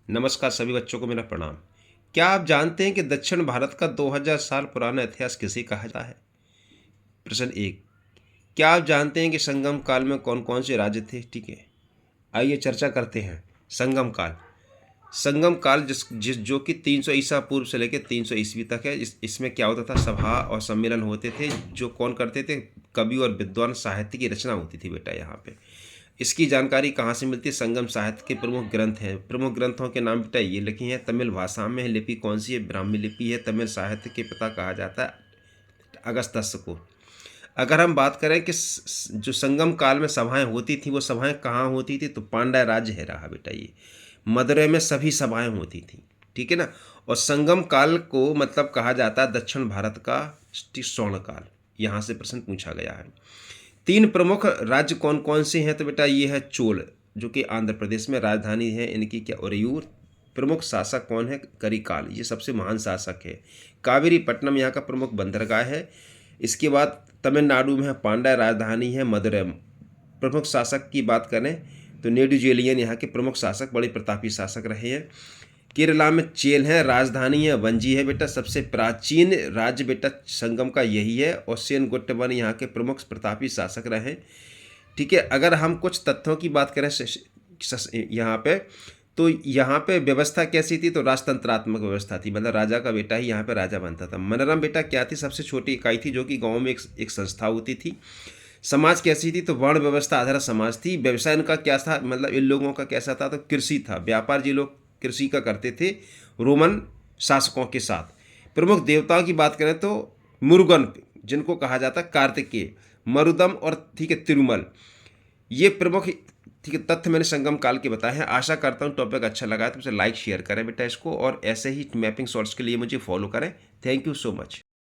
नमस्कार सभी बच्चों को मेरा प्रणाम। क्या आप जानते हैं कि दक्षिण भारत का 2000 साल पुराना इतिहास किसे कहा जाता है? प्रश्न एक। क्या आप जानते हैं कि संगम काल में कौन कौन से राज्य थे? ठीक है, आइए चर्चा करते हैं। संगम काल। संगम काल जिस जिस जो कि 300 ईसा पूर्व से लेकर 300 ईस्वी तक है। इसमें क्या होता था, सभा और सम्मेलन होते थे। जो कौन करते थे? कवि और विद्वान, साहित्य की रचना होती थी बेटा यहाँ पे। इसकी जानकारी कहाँ से मिलती है? संगम साहित्य के प्रमुख ग्रंथ हैं। प्रमुख ग्रंथों के नाम बेटा ये लिखे हैं। तमिल भाषा में है। लिपि कौन सी है? ब्राह्मी लिपि है। तमिल साहित्य के पिता कहा जाता है अगस्त्य को। अगर हम बात करें कि जो संगम काल में सभाएं होती थी, वो सभाएं कहाँ होती थी? तो पांड्या राज्य है रहा बेटा ये। मदुरै में सभी सभाएं होती थी, ठीक है ना। और संगम काल को मतलब कहा जाता है दक्षिण भारत का स्वर्ण काल। यहाँ से प्रश्न पूछा गया है। तीन प्रमुख राज्य कौन कौन से हैं? तो बेटा ये है चोल, जो कि आंध्र प्रदेश में राजधानी है इनकी क्या? उरयूर। प्रमुख शासक कौन है? करिकाल, ये सबसे महान शासक है। कावेरीपट्टनम यहाँ का प्रमुख बंदरगाह है। इसके बाद तमिलनाडु में है पांड्या, राजधानी है मदुरै। प्रमुख शासक की बात करें तो नेडुजेलियन यहाँ के प्रमुख शासक, बड़े प्रतापी शासक रहे हैं। केरला में चेल है, राजधानी है वंजी है बेटा। सबसे प्राचीन राज्य बेटा संगम का यही है। और सेनगुट्टवन यहाँ के प्रमुख प्रतापी शासक रहे, ठीक है। अगर हम कुछ तथ्यों की बात करें यहाँ पे, तो यहाँ पे व्यवस्था कैसी थी? तो राजतंत्रात्मक व्यवस्था थी, मतलब राजा का बेटा ही यहाँ पे राजा बनता था। मनोरम बेटा क्या थी? सबसे छोटी इकाई थी, जो कि गाँव में एक संस्था होती थी। समाज कैसी थी? तो वर्ण व्यवस्था आधारित समाज थी। व्यवसाय इनका क्या था, मतलब इन लोगों का कैसा था? तो कृषि था, व्यापार जी लोग कृषि का करते थे रोमन शासकों के साथ। प्रमुख देवताओं की बात करें तो मुरुगन, जिनको कहा जाता है कार्तिकेय, मरुदम और ठीक है तिरुमल, ये प्रमुख ठीक है तथ्य मैंने संगम काल के बताए हैं। आशा करता हूँ टॉपिक अच्छा लगा है तो मुझे लाइक शेयर करें बेटा इसको, और ऐसे ही मैपिंग शॉर्ट्स के लिए मुझे फॉलो करें। Thank you so much.